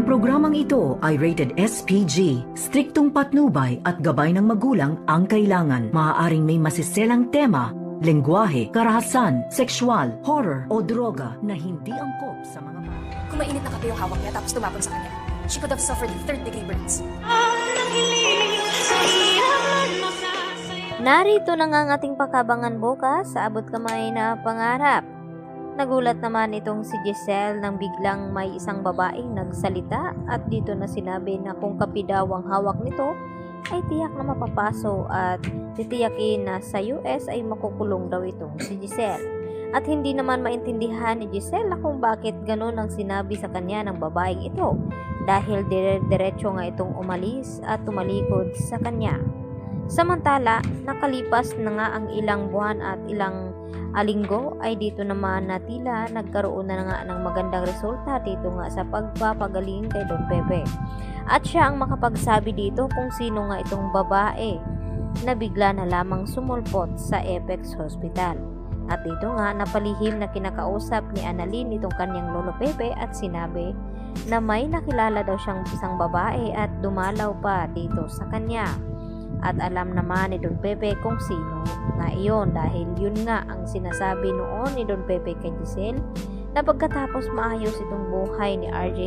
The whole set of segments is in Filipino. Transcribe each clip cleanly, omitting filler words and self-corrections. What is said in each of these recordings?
programang ito ay rated SPG. Striktong patnubay at gabay ng magulang ang kailangan. Maaaring may masiselang tema, lengguwahe, karahasan, sexual, horror o droga na hindi angkop sa mga bata. Kung mainit na kape yung hawak niya tapos tumapon sa kanya, she could have suffered third-degree burns. Narito na nga ang ating pakabangan bukas sa Abot Kamay na Pangarap. Nagulat naman itong si Giselle nang biglang may isang babaeng nagsalita at dito na sinabi na kung kape daw ang hawak nito ay tiyak na mapapaso at titiyakin na sa US ay makukulong daw itong si Giselle. At hindi naman maintindihan ni Giselle na kung bakit ganun ang sinabi sa kanya ng babaeng ito dahil diretso nga itong umalis at tumalikod sa kanya. Samantala, nakalipas na nga ang ilang buwan at ilang linggo ay dito naman na tila nagkaroon na nga ng magandang resulta dito nga sa pagpapagaling kay Don Pepe. At siya ang makapagsabi dito kung sino nga itong babae na bigla na lamang sumulpot sa Apex Hospital. At dito nga napalihim na kinakausap ni Annalyn itong kanyang lolo Pepe at sinabi na may nakilala daw siyang isang babae at dumalaw pa dito sa kanya. At alam naman ni Don Pepe kung sino nga iyon dahil yun nga ang sinasabi noon ni Don Pepe kay Giselle na pagkatapos maayos itong buhay ni RJ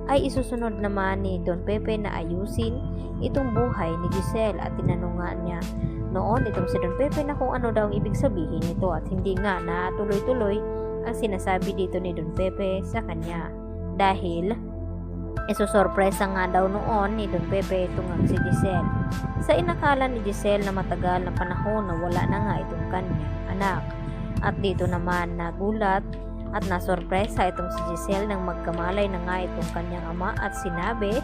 ay isusunod naman ni Don Pepe na ayusin itong buhay ni Giselle at tinanong nga niya noon itong si Don Pepe na kung ano daw ang ibig sabihin nito at hindi nga na tuloy-tuloy ang sinasabi dito ni Don Pepe sa kanya dahil isusorpresa nga daw noon ni Don Pepe itong si Giselle. Sa inakala ni Giselle na matagal na panahon na wala na nga itong kanyang anak. At dito naman nagulat at nasorpresa itong si Giselle nang magkamalay na nga itong kanyang ama at sinabi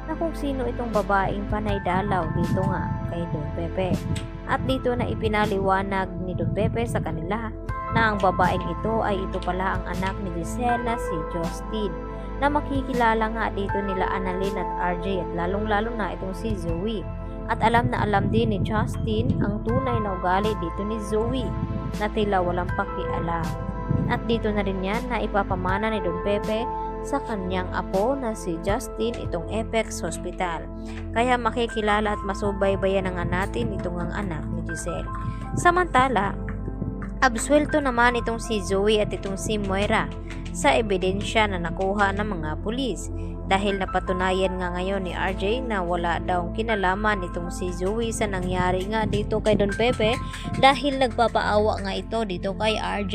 na kung sino itong babaeng panay dalaw dito nga kay Don Pepe. At dito na ipinaliwanag ni Don Pepe sa kanila na ang babaeng ito ay ito pala ang anak ni Giselle na si Justin na makikilala nga dito nila Annalyn at RJ at lalong-lalo na itong si Zoe. At alam na alam din ni Justin ang tunay na ugali dito ni Zoe na tila walang pakialam. At dito na rin yan na ipapamana ni Don Pepe sa kanyang apo na si Justin itong Apex Hospital. Kaya makikilala at masubaybayan na nga natin itong ang anak ni Giselle. Samantala, absuelto naman itong si Zoe at itong si Moira sa ebidensya na nakuha ng mga pulis dahil napatunayan nga ngayon ni RJ na wala daw kinalaman itong si Zoe sa nangyari nga dito kay Don Pepe dahil nagpapaawa nga ito dito kay RJ.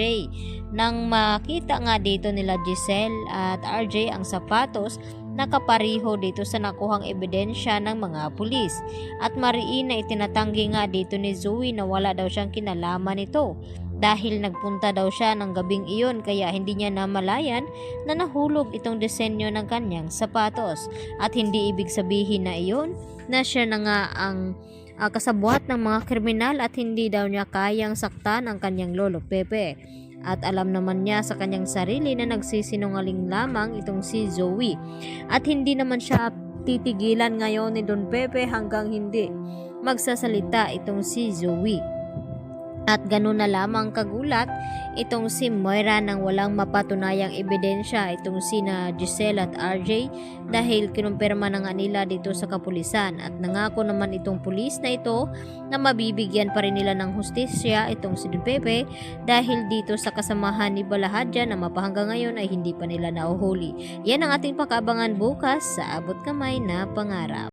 Nang makita nga dito nila Giselle at RJ ang sapatos nakapariho dito sa nakuhang ebidensya ng mga pulis at mariin na itinatanggi nga dito ni Zoe na wala daw siyang kinalaman ito dahil nagpunta daw siya ng gabing iyon kaya hindi niya namalayan na nahulog itong disenyo ng kanyang sapatos at hindi ibig sabihin na iyon na siya na nga ang kasabwat ng mga kriminal at hindi daw niya kayang saktan ang kanyang lolo Pepe. At alam naman niya sa kanyang sarili na nagsisinungaling lamang itong si Zoe at hindi naman siya titigilan ngayon ni Don Pepe hanggang hindi magsasalita itong si Zoe. At gano'n na lamang kagulat itong si Moira nang walang mapatunayang ebidensya itong sina Giselle at RJ dahil kinumpirma na nga nila dito sa kapulisan at nangako naman itong pulis na ito na mabibigyan pa rin nila ng hustisya itong si Don Pepe dahil dito sa kasamahan ni Balahadja na mapahanggang ngayon ay hindi pa nila nauhuli. Yan ang ating pakabangan bukas sa Abot Kamay na Pangarap.